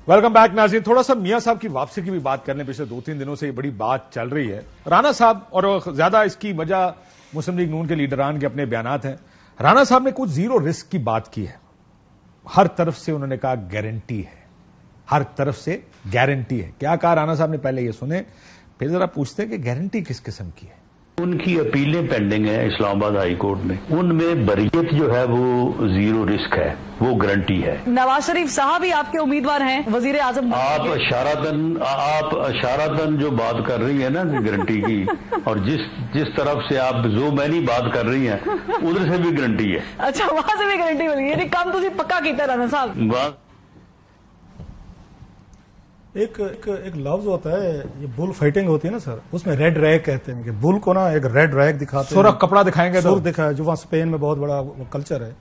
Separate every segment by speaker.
Speaker 1: Welcome back नाज़रीन। थोड़ा सा मियां साहब की वापसी की भी बात कर लें। पिछले 2-3 दिनों से ये बड़ी बात चल रही है। राणा साहब, और ज्यादा इसकी वजह मुस्लिम लीग नून के लीडरान के अपने बयानात हैं। राणा साहब ने कुछ जीरो रिस्क की बात की है। हर तरफ से उन्होंने कहा गारंटी है, हर तरफ से गारंटी है। क्या कहा राणा साहब ने, पहले ये सुने, फिर जरा पूछते हैं कि गारंटी किस किस्म की है।
Speaker 2: उनकी अपीलें पेंडिंग है इस्लामाबाद हाई कोर्ट में, उनमें बरीयत जो है वो जीरो रिस्क है, वो गारंटी है।
Speaker 3: नवाज शरीफ साहब ही आपके उम्मीदवार हैं वजीर आजम।
Speaker 2: आप इशारतन जो बात कर रही है ना गारंटी की, और जिस तरफ से आप जो मैनी बात कर रही हैं उधर से भी गारंटी है। अच्छा,
Speaker 3: वहां से भी गारंटी मिली है। काम तुझे पक्का किया राणा साहब।
Speaker 4: एक लफ्ज होता है, ये बुल फाइटिंग होती है ना सर, उसमें रेड रैग कहते हैं कि बुल को ना एक रेड रैग दिखाते हैं,
Speaker 1: सुर्ख कपड़ा दिखाएंगे,
Speaker 4: सुर्ख दिखाया, जो वहां स्पेन में बहुत बड़ा कल्चर है।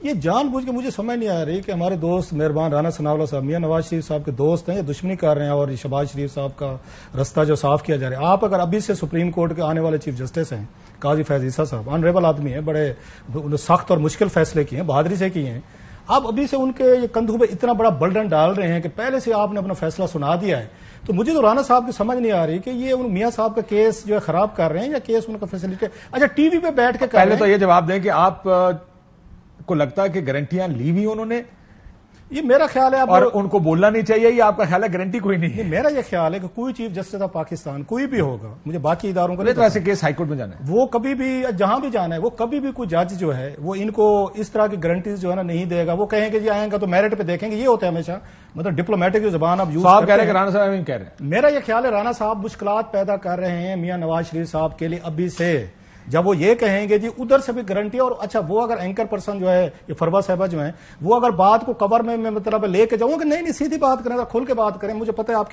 Speaker 4: ये जानबूझ के मुझे समझ नहीं आ रही कि हमारे दोस्त मेहरबान राणा सनाउल्लाह साहब मियां नवाज शरीफ साहब के दोस्त हैं, ये दुश्मनी कर रहे हैं और शहबाज शरीफ साहब का रास्ता जो साफ किया जा रहा है। आप अगर अभी से सुप्रीम कोर्ट के आने वाले चीफ जस्टिस हैं काजी फैज ईसा साहब, ऑनरेबल आदमी है, बड़े सख्त और मुश्किल फैसले किए हैं, बहादुरी से किए हैं। आप अभी से उनके ये कंधों पे इतना बड़ा बर्डन डाल रहे हैं कि पहले से आपने अपना फैसला सुना दिया है। तो मुझे तो राणा साहब की समझ नहीं आ रही कि ये उन मियां साहब का केस जो है खराब कर रहे हैं या केस उनका फैसिलिटी। अच्छा, टीवी पे बैठ के
Speaker 1: पहले तो ये जवाब दें कि आप को लगता है कि गारंटियां ली हुई उन्होंने,
Speaker 4: ये मेरा ख्याल है,
Speaker 1: और उनको बोलना नहीं चाहिए, ये आपका ख्याल है गारंटी कोई नहीं है?
Speaker 4: मेरा ये ख्याल है कि कोई चीफ जस्टिस ऑफ पाकिस्तान कोई भी होगा, मुझे बाकी इदारों को
Speaker 1: नहीं, तो ऐसे केस हाईकोर्ट में जाना है,
Speaker 4: वो कभी भी जहां भी जाना है, वो कभी भी कोई जज जो है वो इनको इस तरह की गारंटीज जो है ना नहीं देगा। वो कहेंगे जी आएंगे तो मेरिट पे देखेंगे, ये होता है हमेशा, मतलब डिप्लोमेटिक जो जबान आप यूज
Speaker 1: कह रहे हैं कि राणा साहब कह रहे हैं।
Speaker 4: मेरा ये ख्याल है राणा साहब मुश्किलात पैदा कर रहे हैं मियां नवाज शरीफ साहब के लिए अभी से। जब वो ये कहेंगे जी उधर से भी गारंटी, और अच्छा वो अगर एंकर पर्सन जो है ये फरवा साहबा जो है, वो अगर बात को कवर में मैं मतलब लेके जाऊं कि नहीं सीधी बात करें, खुल के बात करें, मुझे पता है आप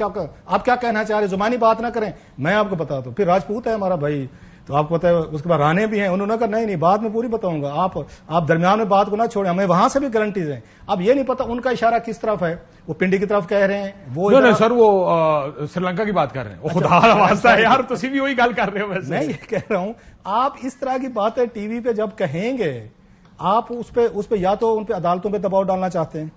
Speaker 4: क्या कहना चाह रहे, जुबानी बात ना करें, मैं आपको बता दूं। फिर राजपूत है हमारा भाई, तो आपको पता है, उसके बाद राणे भी हैं, उन्होंने कहा नहीं बाद में पूरी बताऊंगा, आप दरमियान में बात को ना छोड़ें, हमें वहां से भी गारंटीज हैं। अब ये नहीं पता उनका इशारा किस तरफ है, वो पिंडी की तरफ कह रहे हैं, वो
Speaker 1: नहीं सर, वो श्रीलंका की बात कर रहे हैं। वो खुदा वास्ता है यार, तुसी भी वही गल कर रहे हो। वैसे
Speaker 4: मैं ये कह रहा हूं, आप इस तरह की बातें टीवी पे जब कहेंगे, आप उस पे या तो उन पे अदालतों पे दबाव डालना चाहते हैं,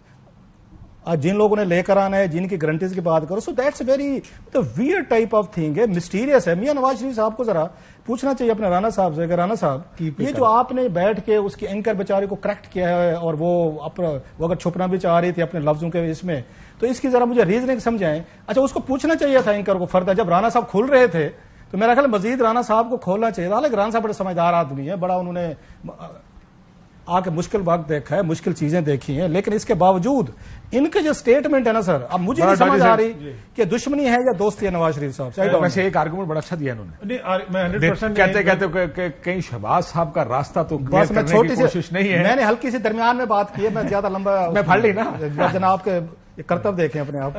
Speaker 4: जिन लोगों ने लेकर आना है, जिनकी गारंटीज की बात करो, so that's very weird type of thing है, मिस्टीरियस है। मियां नवाज शरीफ साहब को जरा पूछना चाहिए अपने राणा साहब से कि राणा साहब ये जो आपने बैठ के उसकी एंकर बेचारे को करेक्ट किया है, और वो अगर छुपना भी चाह रही थी अपने लफ्जों के इसमें, तो इसकी जरा मुझे रीजनिंग समझाएं। अच्छा, उसको पूछना चाहिए था एंकर को फर्दर, जब राणा साहब खुल रहे थे तो मेरा ख्याल मजीद राणा साहब को खोलना चाहिए। हालांकि राणा साहब बड़े समझदार आदमी है, बड़ा उन्होंने आके मुश्किल वक्त देखा है, मुश्किल चीजें देखी हैं, लेकिन इसके बावजूद इनके जो स्टेटमेंट है ना सर, अब मुझे नहीं समझ आ रही कि दुश्मनी है या दोस्ती है नवाज शरीफ साहब से।
Speaker 1: वैसे एक आर्गुमेंट बड़ा अच्छा दिया इन्होंने, कहते कहीं शहबाज साहब का रास्ता तो
Speaker 4: बस मैं छोटी सी
Speaker 1: कोशिश नहीं है,
Speaker 4: मैंने हल्की सी दरमियान में बात की है, मैं ज्यादा लंबा
Speaker 1: मैं फड़ ली ना,
Speaker 4: जनाब के कर्तव्य देखें अपने आप।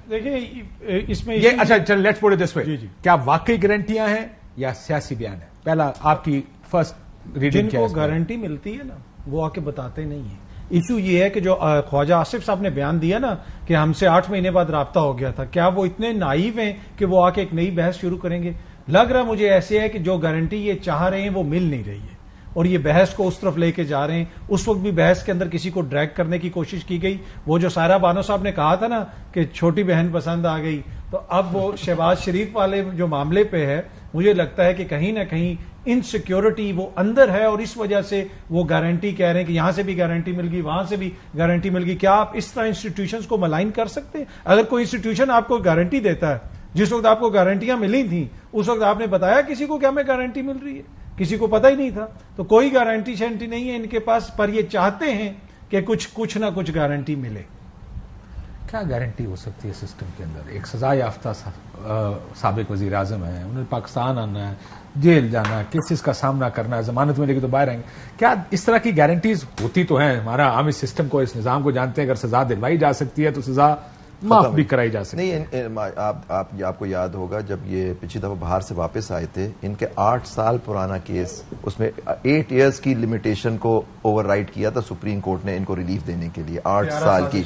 Speaker 5: देखिए इसमें
Speaker 1: ये अच्छा चल, let's put it this way, क्या वाकई गारंटियां हैं या सियासी बयान है? पहला आपकी फर्स्ट रीडिंग क्या है?
Speaker 5: जिनको गारंटी मिलती है ना वो आके बताते नहीं है। इशू ये है कि जो ख्वाजा आसिफ साहब ने बयान दिया ना कि हमसे 8 महीने बाद राब्ता हो गया था, क्या वो इतने नाइव हैं कि वो आके एक नई बहस शुरू करेंगे? लग रहा मुझे ऐसे है कि जो गारंटी ये चाह रहे हैं वो मिल नहीं रही है, और ये बहस को उस तरफ लेके जा रहे हैं। उस वक्त भी बहस के अंदर किसी को ड्रैग करने की कोशिश की गई। वो जो सायरा बानो साहब ने कहा था ना कि छोटी बहन पसंद आ गई, तो अब वो शहबाज शरीफ वाले जो मामले पे है, मुझे लगता है कि कहीं ना कहीं इनसिक्योरिटी वो अंदर है, और इस वजह से वो गारंटी कह रहे हैं कि यहां से भी गारंटी मिल गई, वहां से भी गारंटी मिल गई। क्या आप इस तरह इंस्टीट्यूशंस को मलाइन कर सकते हैं? अगर कोई इंस्टीट्यूशन आपको गारंटी देता है, जिस वक्त आपको गारंटियां मिली थी उस वक्त आपने बताया किसी को कि हमें गारंटी मिल रही है? किसी को पता ही नहीं था। तो कोई गारंटी शारंटी नहीं है इनके पास, पर ये चाहते हैं कि कुछ ना कुछ गारंटी मिले।
Speaker 1: क्या गारंटी हो सकती है सिस्टम के अंदर? एक सजा याफ्ता साबिक वजीर आजम है, उन्हें पाकिस्तान आना है, जेल जाना है, केसेस का सामना करना है, जमानत में लेके तो बाहर आएंगे। क्या इस तरह की गारंटीज होती तो हैं? हमारा आम इस सिस्टम को, इस निजाम को जानते हैं, अगर सजा दिलवाई जा सकती है तो सजा माफ भी कराई जा सकती है।
Speaker 6: नहीं, आपको याद होगा जब ये पिछली दफा बाहर से वापस आए थे, इनके 8 साल पुराना केस, उसमें 8 इयर्स की लिमिटेशन को ओवरराइड किया था सुप्रीम कोर्ट ने इनको रिलीफ देने के लिए। 8 साल की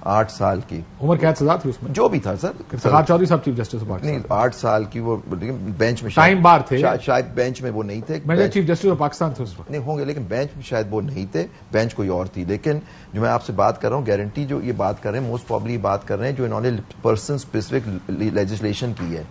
Speaker 6: 8 سال کی
Speaker 1: عمر قید سزا تھی اس میں
Speaker 6: جو بھی تھا سر.
Speaker 1: افتخار چودھری صاحب چیف جسٹس آف پاکستان
Speaker 6: نہیں 8 سال کی وہ بینچ میں
Speaker 1: ٹائم بار تھے,
Speaker 6: شاید بینچ میں وہ نہیں تھے,
Speaker 1: میں چیف جسٹس آف پاکستان تھے اس وقت
Speaker 6: نہیں ہوں گے, لیکن بینچ میں شاید وہ نہیں تھے, بینچ کوئی اور تھی. لیکن جو میں آپ سے بات کر رہا ہوں گارنٹی جو یہ بات کر رہے ہیں موسٹ پرابلی بات کر رہے ہیں جو انہوں نے پرسن اسپیسیفک لیجسلیشن کی ہے,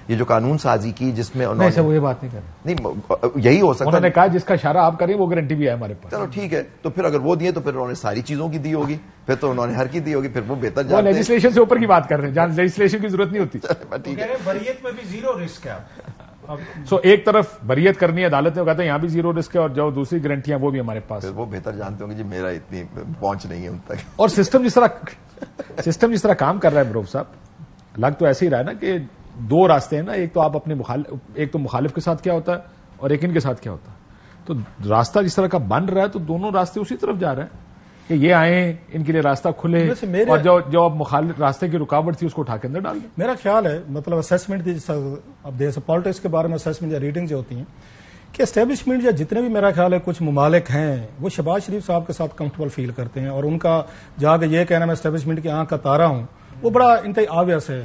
Speaker 6: یہ جو قانون سازی کی جس میں انہوں نے
Speaker 1: وہ یہ بات نہیں کر رہے,
Speaker 6: نہیں یہی ہو سکتا
Speaker 1: انہوں نے کہا جس کا اشارہ آپ کریں وہ گارنٹی بھی ہے ہمارے پاس.
Speaker 6: چلو ٹھیک ہے, تو پھر اگر وہ دیے تو پھر انہوں نے ساری چیزوں کی دی ہوگی, پھر تو انہوں نے ہر کی دی ہوگی, پھر وہ بہتر جانتے ہیں.
Speaker 1: لیجسلیشن سے اوپر کی بات کر رہے ہیں جہاں لیجسلیشن کی ضرورت نہیں ہوتی.
Speaker 6: ٹھیک ہے,
Speaker 5: بریت میں بھی زیرو رسک ہے.
Speaker 1: سو ایک طرف بریت کرنی ہے عدالت نے کہتے ہیں یہاں بھی زیرو رسک ہے, اور جو دوسری گارنٹیاں وہ بھی ہمارے پاس.
Speaker 6: وہ بہتر جانتے ہوں گے جی, میرا اتنی پہنچ نہیں ہے ان تک.
Speaker 1: اور سسٹم جس طرح کام کر رہا ہے بروف صاحب, لگ تو ایسے ہی رہا ہے نا کہ 2 راستے ہیں نا, ایک تو آپ اپنے ایک تو مخالف کے ساتھ کیا ہوتا ہے اور ایک ان کے ساتھ کیا ہوتا ہے. تو راستہ جس طرح کا بن رہا ہے تو دونوں راستے اسی طرف جا رہے ہیں کہ یہ آئیں, ان کے لیے راستہ کھلے, اور جو اب مخالف راستے کی رکاوٹ تھی اس کو اٹھا کے اندر ڈال دیں.
Speaker 4: میرا خیال ہے مطلب اسیسمنٹ اب دیکھ پالیٹکس کے بارے میں اسیسمنٹ یا ریڈنگ جو ہوتی ہیں کہ اسٹیبلشمنٹ یا جتنے بھی میرا خیال ہے کچھ ممالک ہیں وہ شہباز شریف صاحب کے ساتھ کمفرٹیبل فیل کرتے ہیں, اور ان کا جا کے یہ کہنا میں اسٹیبلشمنٹ کی آنکھ کا تارا ہوں وہ بڑا انتہائی آبویس ہے.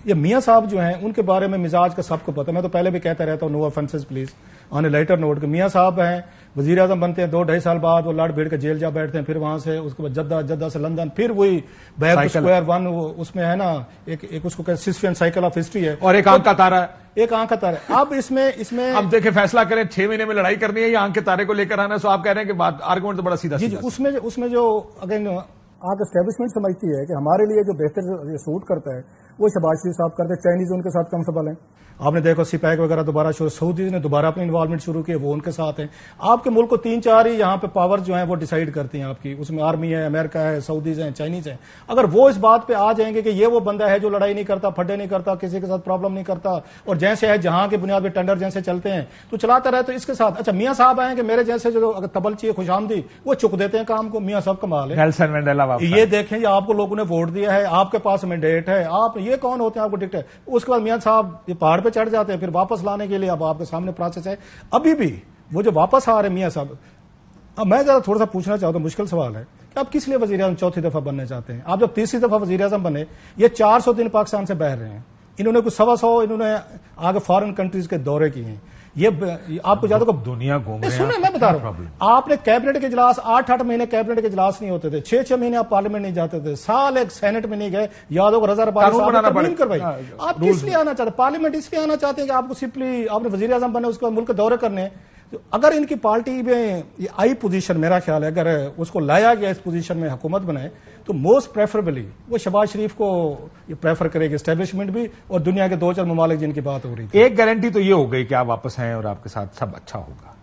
Speaker 4: یہ میاں صاحب جو ہیں ان کے بارے میں مزاج کا سب کو پتا, میں تو پہلے بھی کہتا رہتا ہوں no offences please on a lighter note کہ میاں صاحب ہیں وزیر اعظم بنتے ہیں 2-2.5 سال بعد وہ لڑ بھیڑ کے جیل جا بیٹھتے ہیں, پھر وہاں سے اس کے بعد جدہ سے لندن, پھر وہی بیک ٹو اسکوائر ون, اس میں ہے نا ایک اس کو سسفین سائیکل آف ہسٹری ہے,
Speaker 1: اور ایک آنکھ کا تارا ہے,
Speaker 4: ایک آنکھ کا تارا ہے. اب اس میں
Speaker 1: اب دیکھیں فیصلہ کریں 6 مہینے میں لڑائی کرنی ہے یا آنکھ کے تارے کو لے کر آنا ہے. سو آپ کہہ رہے ہیں کہ بات آرگومنٹ تو بڑا سیدھا
Speaker 4: جی اس میں جو اگین آپ اسٹیبلشمنٹ سمجھتی ہے کہ ہمارے لیے جو بہتر سوٹ کرتا ہے وہ شہباز شریف صاحب کرتے ہیں, چائنیز ان کے ساتھ کمفرٹیبل ہیں. آپ نے دیکھو سی پیک وغیرہ دوبارہ سعودیز نے دوبارہ اپنی انوالومنٹ شروع کی, وہ ان کے ساتھ ہیں. آپ کے ملک کو 3-4 ہی یہاں پہ پاور جو ہیں وہ ڈیسائیڈ کرتی ہیں آپ کی, اس میں آرمی ہے, امریکہ ہے, سعودیز ہیں, چائنیز ہیں. اگر وہ اس بات پہ آ جائیں گے کہ یہ وہ بندہ ہے جو لڑائی نہیں کرتا, پھڈے نہیں کرتا, کسی کے ساتھ پرابلم نہیں کرتا, اور جیسے ہے جہاں کی بنیاد پہ ٹینڈر جیسے چلتے ہیں تو چلاتا رہے, تو اس کے ساتھ اچھا میاں صاحب آئیں کہ میرے جیسے جو اگر تبل چاہیے خوش آمدی وہ چک دیتے ہیں کام کو. میاں صاحب کمال ہے, یہ دیکھیں یہ آپ کو لوگوں نے ووٹ دیا ہے, آپ کے پاس مینڈیٹ ہے, آپ یہ کون ہوتے ہیں آپ کو ڈکٹیٹ. اس کے بعد میاں صاحب یہ پہاڑ پہ چڑھ جاتے ہیں, پھر واپس لانے کے لیے اب آپ کے سامنے پروسیس ہے. ابھی بھی وہ جو واپس آ رہے ہیں میاں صاحب, اب میں ذرا تھوڑا سا پوچھنا چاہتا ہوں, مشکل سوال ہے کہ آپ کس لیے وزیر اعظم 4تھی دفعہ بننا چاہتے ہیں؟ آپ جب 3ری دفعہ وزیر اعظم بنے, یہ 400 دن پاکستان سے باہر رہے ہیں, انہوں نے کچھ 125 انہوں نے آگے فارن کنٹریز کے دورے کیے ہیں. یہ آپ کو زیادہ
Speaker 1: دنیا گھوم رہے
Speaker 4: ہیں, میں بتا رہا ہوں آپ نے کیبنٹ کے اجلاس 8-8 مہینے کیبنٹ کے اجلاس نہیں ہوتے تھے, 6-6 مہینے آپ پارلیمنٹ نہیں جاتے تھے, سال ایک سینٹ میں نہیں گئے. یاد ہوگا رضا ربانی صاحب نے کروائی. آپ کس لیے آنا چاہتے ہیں پارلیمنٹ؟ اس لیے آنا چاہتے ہیں کہ آپ کو سمپلی آپ نے وزیر اعظم بنے, اس کے بعد ملک کے دورے کرنے. اگر ان کی پارٹی میں یہ آئی پوزیشن, میرا خیال ہے اگر اس کو لایا گیا اس پوزیشن میں حکومت بنائے تو موسٹ پریفریبلی وہ شہباز شریف کو یہ پریفر کرے گی, اسٹیبلشمنٹ بھی اور دنیا کے 2-4 ممالک جن کی بات ہو رہی تھی.
Speaker 1: ایک گارنٹی تو یہ ہو گئی کہ آپ واپس آئیں اور آپ کے ساتھ سب اچھا ہوگا.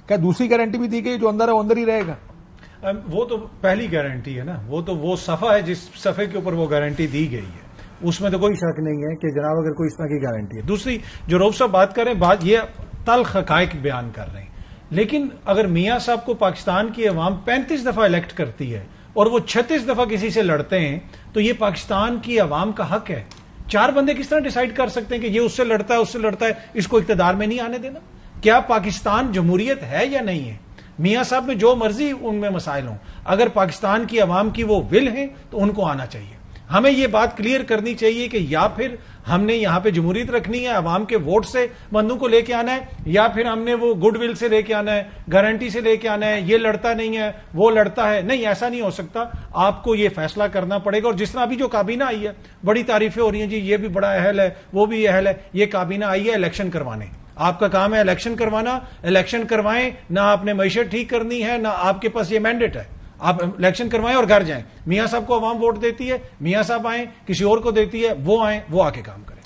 Speaker 1: کیا دوسری گارنٹی بھی دی گئی جو اندر ہے وہ اندر ہی رہے گا؟
Speaker 5: وہ تو پہلی گارنٹی ہے نا, وہ صفحہ ہے جس صفحے کے اوپر وہ گارنٹی دی گئی ہے, اس میں تو کوئی شک نہیں ہے کہ جناب اگر کوئی اس طرح کی گارنٹی ہے. دوسری جو روف صاحب بات کریں, بات یہ تلخ حقائق بیان کر رہے ہیں, لیکن اگر میاں صاحب کو پاکستان کی عوام 35 دفعہ الیکٹ کرتی ہے اور وہ 36 دفعہ کسی سے لڑتے ہیں تو یہ پاکستان کی عوام کا حق ہے. 4 بندے کس طرح ڈیسائیڈ کر سکتے ہیں کہ یہ اس سے لڑتا ہے, اس سے لڑتا ہے, اس کو اقتدار میں نہیں آنے دینا؟ کیا پاکستان جمہوریت ہے یا نہیں ہے؟ میاں صاحب میں جو مرضی ان میں مسائل ہوں, اگر پاکستان کی عوام کی وہ ول ہے تو ان کو آنا چاہیے. ہمیں یہ بات کلیئر کرنی چاہیے کہ یا پھر ہم نے یہاں پہ جمہوریت رکھنی ہے, عوام کے ووٹ سے بندوں کو لے کے آنا ہے, یا پھر ہم نے وہ گڈ ول سے لے کے آنا ہے, گارنٹی سے لے کے آنا ہے, یہ لڑتا نہیں ہے وہ لڑتا ہے. نہیں, ایسا نہیں ہو سکتا. آپ کو یہ فیصلہ کرنا پڑے گا. اور جس طرح ابھی جو کابینہ آئی ہے, بڑی تعریفیں ہو رہی ہیں, جی یہ بھی بڑا اہل ہے, وہ بھی اہل ہے. یہ کابینہ آئی ہے الیکشن کروانے, آپ کا کام ہے الیکشن کروانا. الیکشن کروائیں, نہ آپ نے معیشت ٹھیک کرنی ہے, نہ آپ کے پاس یہ مینڈیٹ ہے. آپ الیکشن کروائیں اور گھر جائیں. میاں صاحب کو عوام ووٹ دیتی ہے, میاں صاحب آئیں, کسی اور کو دیتی ہے, وہ آئیں, وہ آ کے کام کریں.